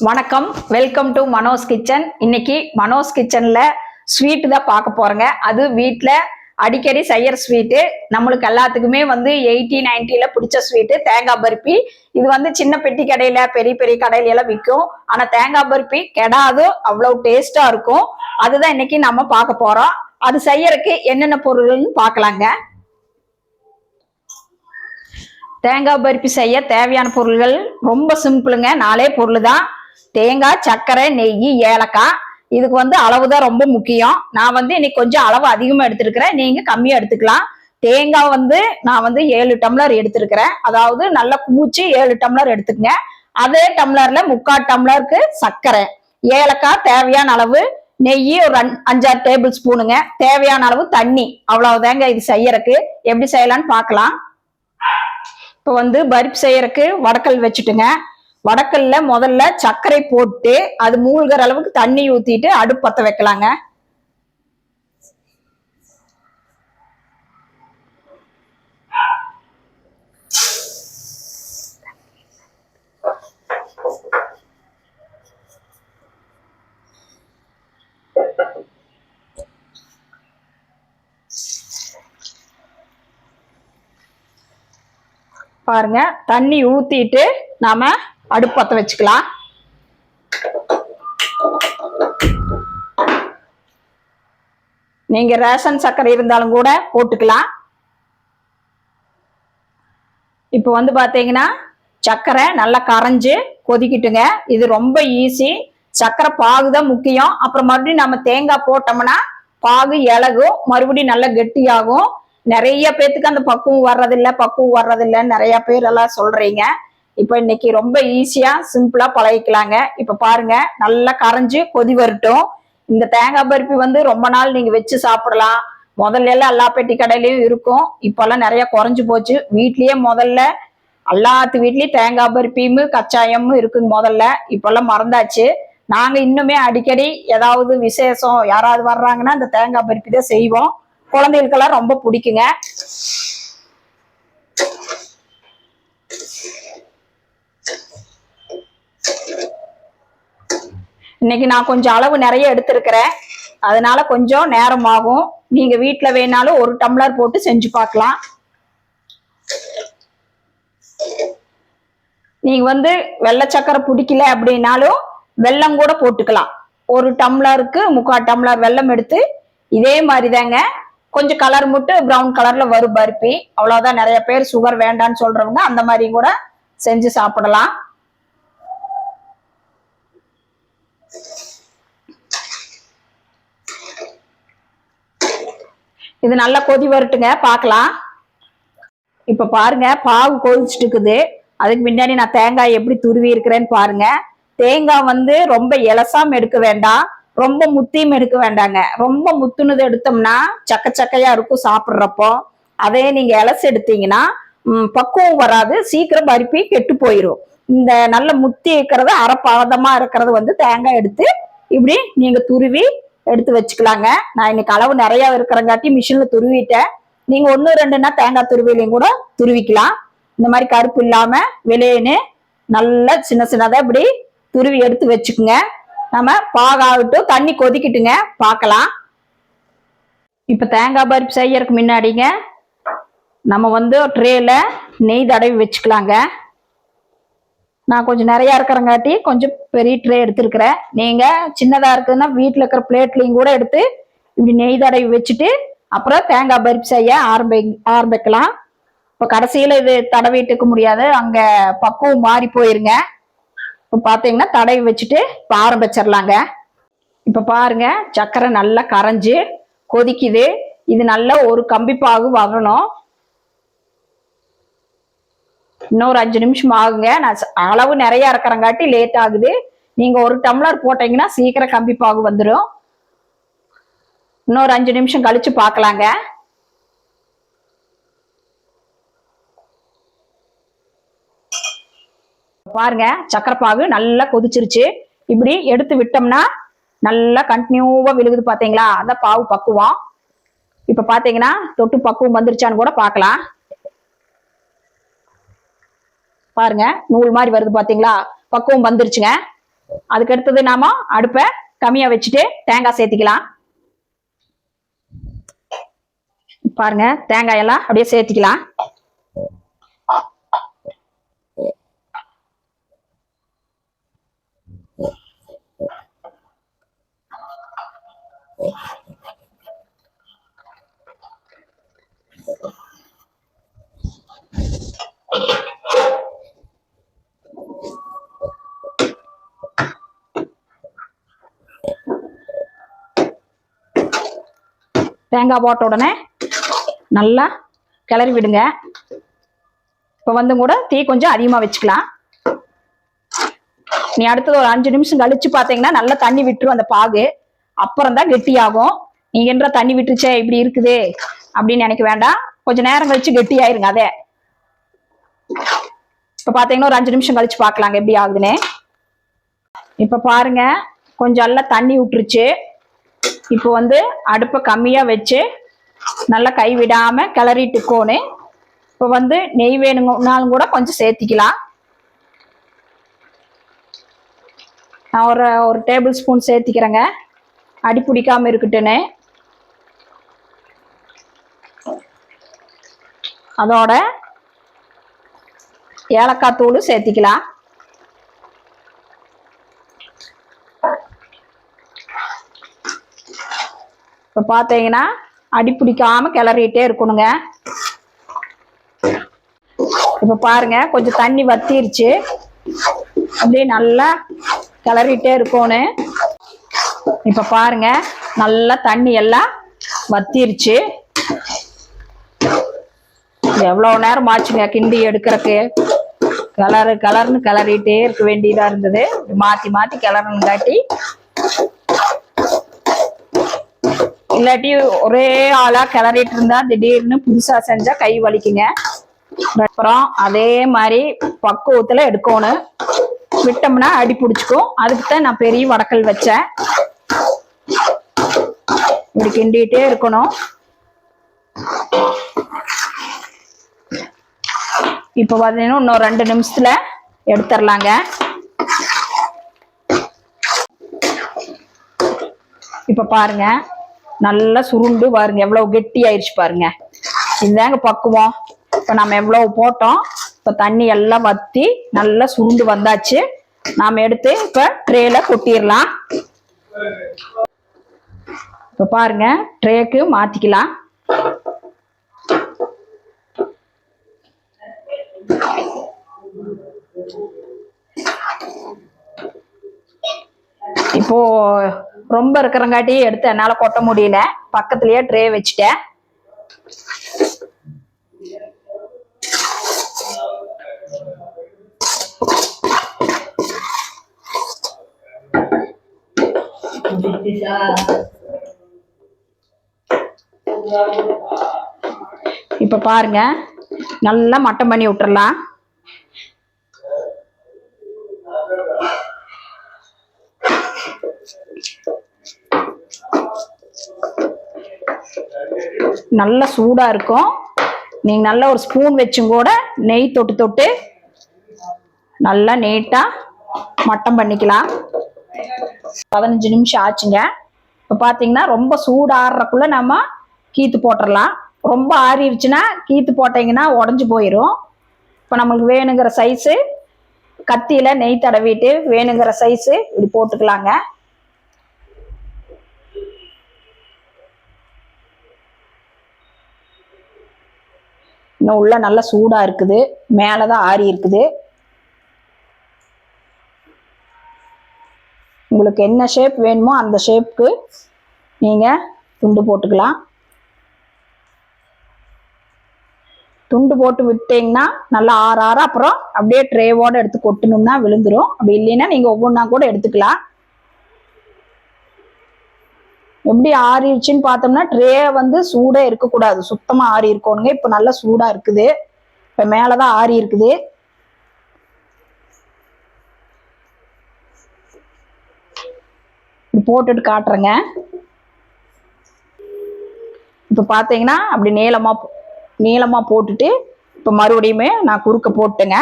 வணக்கம், welcome to Mano's kitchen. இன்னைக்கு மனோஸ் கிச்சன்ல ஸ்வீட் தான் பார்க்க போறேங்க. அது வீட்டில் அடிக்கடி செய்யற ஸ்வீட்டு. நம்மளுக்கு எல்லாத்துக்குமே 80-90ல பிடிச்ச ஸ்வீட்டு தேங்காய் பர்பி. இது சின்ன பெட்டி கடையில பெரிய பெரிய கடையில எல்லாம் விற்கும். ஆனா தேங்காய் பர்பி கெடாது, அவ்வளவு டேஸ்டா இருக்கும். அதுதான் இன்னைக்கு நம்ம பார்க்க போறோம். அது செய்யறதுக்கு என்னென்ன பொருள்னு பார்க்கலாங்க. தேங்காய் பர்பி செய்ய தேவையான பொருள்கள் ரொம்ப சிம்பிளுங்க. 4 பொருள் தான். தேங்காய், சர்க்கரை, நெய், ஏலக்காய். இதுக்கு அளவு தான் ரொம்ப முக்கியம். நான் இன்னைக்கு கொஞ்சம் அளவு அதிகமா எடுத்திருக்கிறேன், நீங்க கம்மியா எடுத்துக்கலாம். தேங்காய் நான் 7 டம்ளர் எடுத்திருக்கிறேன். அதாவது நல்லா கூச்சி 7 டம்ளர் எடுத்துக்கங்க. அதே டம்ளர்ல 3/4 டம்ளருக்கு சர்க்கரை, ஏலக்காய் தேவையான அளவு, நெய் ஒரு 5-6 டேபிள் ஸ்பூனுங்க, தேவையான அளவு தண்ணி. அவ்வளவுதாங்க இது செய்யறதுக்கு. எப்படி செய்யலாம்னு பார்க்கலாம். இப்போ பருப்பு செய்யறதுக்கு வடக்கல் வச்சுட்டுங்க. வடக்கல்ல முதல்ல சர்க்கரை போட்டு அது மூழ்கிற அளவுக்கு தண்ணி ஊத்திட்டு அடுப்பு பத்த வைக்கலாங்க. பாருங்க, தண்ணி ஊத்திட்டு நாம அடுப்பு பத்த வச்சுக்கலாம். நீங்க ரேஷன் சர்க்கரை இருந்தாலும் கூட போட்டுக்கலாம். இப்போ பாத்தீங்கன்னா சர்க்கரை நல்லா கரைஞ்சு கொதிக்கிட்டுங்க. இது ரொம்ப ஈஸி. சர்க்கரை பாகு தான் முக்கியம். அப்புறம் மறுபடியும் நம்ம தேங்காய் போட்டோம்னா பாகு இலகும், மறுபடியும் நல்லா கெட்டியாகும். நிறைய பேத்துக்கு அந்த பக்குவம் வர்றதில்ல நிறைய பேர் எல்லாம் சொல்றீங்க. இப்ப இன்னைக்கு ரொம்ப ஈஸியா சிம்பிளா பழகிக்கலாங்க. இப்ப பாருங்க, நல்லா கரைஞ்சு கொதி வரட்டும். இந்த தேங்காய் பருப்பி ரொம்ப நாள் நீங்க வச்சு சாப்பிடலாம். முதல்ல எல்லாம் எல்லா பெட்டி கடையிலயும் இருக்கும். இப்பெல்லாம் நிறைய குறைஞ்சு போச்சு. வீட்லயே முதல்ல எல்லாத்து வீட்லயும் தேங்காய் பருப்பியும் கச்சாயமும் இருக்குங்க. முதல்ல இப்பெல்லாம் மறந்தாச்சு. நாங்க இன்னுமே அடிக்கடி ஏதாவது விசேஷம் யாராவது வர்றாங்கன்னா இந்த தேங்காய் பருப்பி தான் செய்வோம். குழந்தைகளுக்கெல்லாம் ரொம்ப பிடிக்குங்க. இன்னைக்கு நான் கொஞ்சம் அளவு நிறைய எடுத்திருக்கிறேன், அதனால கொஞ்சம் நேரம் ஆகும். நீங்க வீட்டுல வேணாலும் 1 டம்ளர் போட்டு செஞ்சு பார்க்கலாம். நீங்க வெள்ளை சக்கரை பிடிக்கல அப்படின்னாலும் வெல்லம் கூட போட்டுக்கலாம். 1 டம்ளருக்கு 3/4 டம்ளர் வெல்லம் எடுத்து இதே மாதிரி தாங்க கொஞ்சம் கலர் மட்டும் ப்ரௌன் கலர்ல வரும் பருப்பி. அவ்வளவுதான். நிறைய பேர் சுகர் வேண்டான்னு சொல்றவங்க அந்த மாதிரி கூட செஞ்சு சாப்பிடலாம். இது நல்லா கொதி வரட்டுங்க, பார்க்கலாம். இப்ப பாருங்க, பாவு கொதிச்சுட்டு இருக்குது. அதுக்கு முன்னாடி நான் தேங்காய் எப்படி துருவி இருக்கிறேன்னு பாருங்க. தேங்காய் ரொம்ப இலசாம எடுக்க வேண்டாம், ரொம்ப முத்தியும் எடுக்க வேண்டாங்க. ரொம்ப முத்துனது எடுத்தோம்னா சக்கையா இருக்கும் சாப்பிட்றப்போ. அதே நீங்க இலசு எடுத்தீங்கன்னா பக்குவம் வராது, சீக்கிரம் பருப்பி கெட்டு போயிடும். இந்த நல்ல முத்தி இருக்கிறது, அரைப்பாதமா இருக்கிறது தேங்காய் எடுத்து இப்படி நீங்க துருவி எடுத்து வச்சுக்கலாங்க. நான் இன்னைக்கு அளவு நிறைய இருக்கிறங்காட்டி மிஷின்ல துருவிட்டேன். நீங்க 1-2ன்னா தேங்காய் துருவிலையும் கூட துருவிக்கலாம். இந்த மாதிரி கருப்பு இல்லாம வெளியேன்னு நல்லா சின்னதா இப்படி துருவி எடுத்து வச்சுக்குங்க. நம்ம பாகாகட்டும், தண்ணி கொதிக்கிட்டுங்க, பார்க்கலாம். இப்ப தேங்காய் பருப்பு செய்யறதுக்கு முன்னாடிங்க நம்ம ட்ரேல நெய் தடவி வச்சுக்கலாங்க. நான் கொஞ்சம் நிறைய இருக்கிறங்காட்டி கொஞ்சம் பெரிய ட்ரே எடுத்துருக்கிறேன். நீங்க சின்னதா இருக்குதுன்னா வீட்டுல இருக்கிற பிளேட்லையும் கூட எடுத்து இப்படி நெய் தடவி வச்சுட்டு அப்புறம் தேங்காய் பருப்பு செய்ய ஆரம்பிக்கலாம். இப்ப கடைசியில இது தடவிட்டு இருக்க முடியாது, அங்க பக்குவம் மாறி போயிருங்க. இப்ப பாத்தீங்கன்னா தடவி வச்சுட்டு இப்ப ஆரம்பிச்சிடலாங்க. இப்ப பாருங்க, சர்க்கரை நல்லா கரைஞ்சு கொதிக்குது. இது நல்லா ஒரு கம்பிப்பாகு வரணும். இன்னொரு 5 நிமிஷம் ஆகுங்க. நான் அளவு நிறைய இருக்கிறங்காட்டி லேட் ஆகுது. நீங்க 1 டம்ளர் போட்டீங்கன்னா சீக்கிரம் கம்பிப்பாகு வந்துடும். இன்னொரு 5 நிமிஷம் கழிச்சு பார்க்கலாங்க. பாருங்க, சக்கரை பாகு நல்லா கொதிச்சிருச்சு. இப்படி எடுத்து விட்டோம்னா நல்லா கண்டினியூவா விழுகுது. பாத்தீங்களா, அதான் பாவு பக்குவம். இப்ப பாத்தீங்கன்னா தொட்டு பக்குவம் வந்துருச்சான்னு கூட பார்க்கலாம். பாருங்க, நூல் மாதிரி வருது. பாத்தீங்களா, பக்குவம் வந்துருச்சுங்க. அதுக்கு அடுத்தது நாம அடுப்பை கம்மியா வச்சுட்டு தேங்காய் சேர்த்திக்கலாம். பாருங்க, தேங்காய் எல்லாம் அப்படியே சேர்த்திக்கலாம். தேங்காய் போட்ட உடனே நல்லா கிளறி விடுங்க. இப்போ வந்து கூட தீ கொஞ்சம் அதிகமாக வச்சுக்கலாம். நீ அடுத்தது ஒரு 5 நிமிஷம் கழிச்சு பார்த்தீங்கன்னா நல்லா தண்ணி விட்டுரும் அந்த பாகு. அப்புறம் தான் கெட்டியாகும். நீங்க என்ற தண்ணி விட்டுருச்சே இப்படி இருக்குது அப்படின்னு நினைக்க வேண்டாம். கொஞ்சம் நேரம் கழிச்சு கெட்டியாயிருங்க. அதே இப்போ பார்த்தீங்கன்னா ஒரு 5 நிமிஷம் கழிச்சு பார்க்கலாங்க எப்படி ஆகுதுன்னு. இப்போ பாருங்க, கொஞ்சம் நல்லா தண்ணி விட்டுருச்சு. இப்போ வந்து அடுப்பை கம்மியா வச்சு நல்லா கை விடாம கிளறிட்டுக்கோன்னு. இப்போ வந்து நெய் வேணுங்கனாலும் கூட கொஞ்சம் சேர்த்திக்கலாம். நான் ஒரு டேபிள் ஸ்பூன் சேர்த்திக்கிறேங்க, அடி பிடிக்காம இருக்கட்டுன்னு. அதோட ஏலக்காய் தூள் சேர்த்திக்கலாம். இப்போ பார்த்தீங்கன்னா அடி பிடிக்காம கிளறிட்டே இருக்கணுங்க. இப்போ பாருங்க, கொஞ்சம் தண்ணி வத்திருச்சு. அப்படியே நல்லா கிளறிட்டே இருக்கணும். இப்போ பாருங்க, நல்லா தண்ணி எல்லாம் வத்திருச்சு. எவ்வளோ நேரம் ஆச்சுங்க கிண்டி எடுக்கிறதுக்கு. கலர்னு கிளறிட்டே இருக்க வேண்டியதா இருந்தது. மாற்றி மாற்றி கிளறணுங்காட்டி, இல்லாட்டி ஒரே ஆளா கிளறிட்டு இருந்தா திடீர்னு புதுசா செஞ்சா கை வலிக்குங்க. அப்புறம் அதே மாதிரி பக்குவத்துல எடுக்கணும். விட்டோம்னா அடி பிடிச்சிக்கும். அதுக்குத்தான் நான் பெரிய வடக்கல் வச்சேன். இப்படி கிண்டிட்டே இருக்கணும். இப்ப பார்த்தீங்கன்னா இன்னும் 2 நிமிஷத்துல எடுத்துடலாங்க. இப்ப பாருங்க, நல்லா சுருண்டு பாருங்க, எவ்வளவு கெட்டி ஆயிடுச்சு பாருங்க. இதுதாங்க பக்குவம். இப்ப நம்ம எவ்வளவு போட்டோம், இப்ப தண்ணி எல்லாம் வத்தி நல்லா சுருண்டு வந்தாச்சு. நாம எடுத்து இப்ப ட்ரேல கொட்டிடலாம். இப்ப பாருங்க, ட்ரேக்கு மாத்திக்கலாம். இப்போ ரொம்ப இருக்கிறங்காட்டி எடுத்து என்னால கொட்ட முடியல. பக்கத்துலயே ட்ரே வச்சுட்டேன். இப்ப பாருங்க, நல்லா மட்டம் பண்ணி விட்டுறலாம். நல்லா சூடா இருக்கும். நீங்க நல்ல ஒரு ஸ்பூன் வச்சும் கூட நெய் தொட்டு தொட்டு நல்லா நீட்டா மட்டம் பண்ணிக்கலாம். 15 நிமிஷம் ஆச்சுங்க. இப்ப பாத்தீங்கன்னா ரொம்ப சூடாடுறக்குள்ள நம்ம கீத்து போட்டுடலாம். ரொம்ப ஆறிடுச்சுன்னா கீத்து போட்டீங்கன்னா உடஞ்சு போயிடும். இப்ப நம்மளுக்கு வேணுங்கிற சைஸு கத்தியில நெய் தடவிட்டு வேணுங்கிற சைஸு இப்படி போட்டுக்கலாங்க. இன்னும் உள்ள நல்லா சூடா இருக்குது, மேலதான் ஆறி இருக்குது. உங்களுக்கு என்ன ஷேப் வேணுமோ அந்த ஷேப்புக்கு நீங்க துண்டு போட்டுக்கலாம். துண்டு போட்டு விட்டீங்கன்னா நல்லா ஆற அப்புறம் அப்படியே ட்ரேவோட எடுத்து கொட்டணும்னா விழுந்துரும். அப்படி இல்லைன்னா நீங்க ஒவ்வொன்றா கூட எடுத்துக்கலாம். எப்படி ஆறிடுச்சுன்னு பார்த்தோம்னா ட்ரே வந்து சூடா இருக்கக்கூடாது, சுத்தமா ஆறி இருக்கணுங்க. இப்ப நல்லா சூடா இருக்குது. இப்ப மேலதான் ஆறி இருக்குது. போட்டுட்டு காட்டுறேங்க. இப்ப பாத்தீங்கன்னா அப்படி நீளமா போட்டுட்டு இப்ப மறுபடியுமே நான் குறுக்க போட்டுங்க.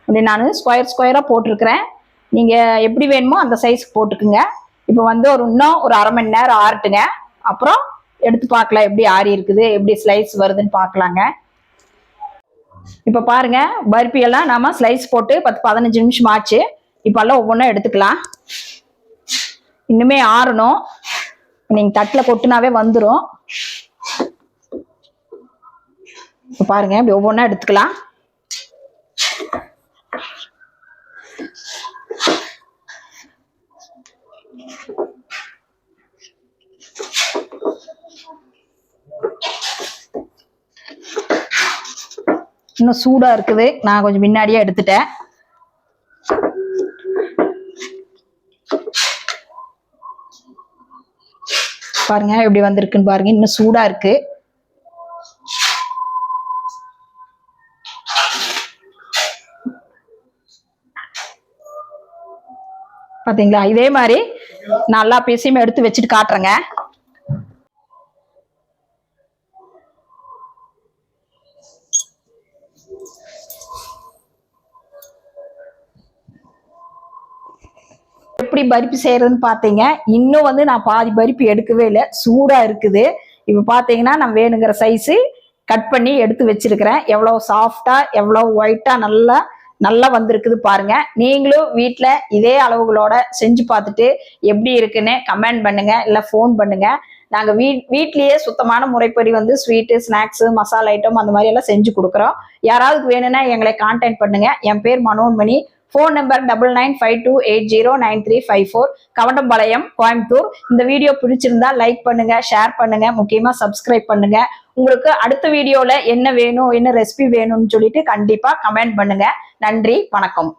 அப்படி நான் ஸ்கொயரா போட்டிருக்கிறேன். நீங்க எப்படி வேணுமோ அந்த சைஸ்க்கு போட்டுக்குங்க. இப்போ வந்து இன்னும் ஒரு அரை மணி நேரம் ஆறட்டுங்க. அப்புறம் எடுத்து பார்க்கலாம் எப்படி ஆறி இருக்குது, எப்படி ஸ்லைஸ் வருதுன்னு பார்க்கலாங்க. இப்போ பாருங்க, பருப்பி எல்லாம் நாம ஸ்லைஸ் போட்டு 10-15 நிமிஷம் ஆச்சு. இப்போ எல்லாம் ஒவ்வொன்றா எடுத்துக்கலாம். இன்னுமே ஆறணும். நீங்க தட்டுல கொட்டுனாவே வந்துடும். இப்போ பாருங்க, இப்படி ஒவ்வொன்றா எடுத்துக்கலாம். இன்னும் சூடா இருக்குது. நான் கொஞ்சம் முன்னாடியே எடுத்துட்டேன். பாருங்க எப்படி வந்திருக்குன்னு பாருங்க. இன்னும் சூடா இருக்கு. பாத்தீங்களா? இதே மாதிரி நல்லா பீஸையும் எடுத்து வச்சுட்டு காட்டுறேங்க. எப்படி பருப்பி செய்யறதுன்னு பாத்தீங்க. இன்னும் வந்து நான் பாதி பருப்பி எடுக்கவே இல்லை, சூடா இருக்குது. இப்ப பாத்தீங்கன்னா நான் வேணுங்கிற சைஸு கட் பண்ணி எடுத்து வச்சிருக்கிறேன். எவ்வளவு சாஃப்டா எவ்வளவு ஒயிட்டா நல்லா நல்லா வந்திருக்குது பாருங்க. நீங்களும் வீட்டுல இதே அளவுகளோட செஞ்சு பார்த்துட்டு எப்படி இருக்குன்னு கமெண்ட் பண்ணுங்க, இல்ல ஃபோன் பண்ணுங்க. நாங்க வீட்லயே சுத்தமான முறைப்படி வந்து ஸ்வீட்டு, ஸ்நாக்ஸ், மசாலா ஐட்டம் அந்த மாதிரி எல்லாம் செஞ்சு கொடுக்குறோம். யாராவது வேணும்னா எங்களை கான்டாக்ட் பண்ணுங்க. என் பேர் மனோன்மணி. Phone number 9952809354, Kavundampalayam, Coimbatore. இந்த வீடியோ பிடிச்சிருந்தா லைக் பண்ணுங்க, ஷேர் பண்ணுங்க, முக்கியமா சப்ஸ்கிரைப் பண்ணுங்க. உங்களுக்கு அடுத்த வீடியோல என்ன வேணும், என்ன ரெசிபி வேணும்னு சொல்லிட்டு கண்டிப்பா கமெண்ட் பண்ணுங்க. நன்றி, வணக்கம்.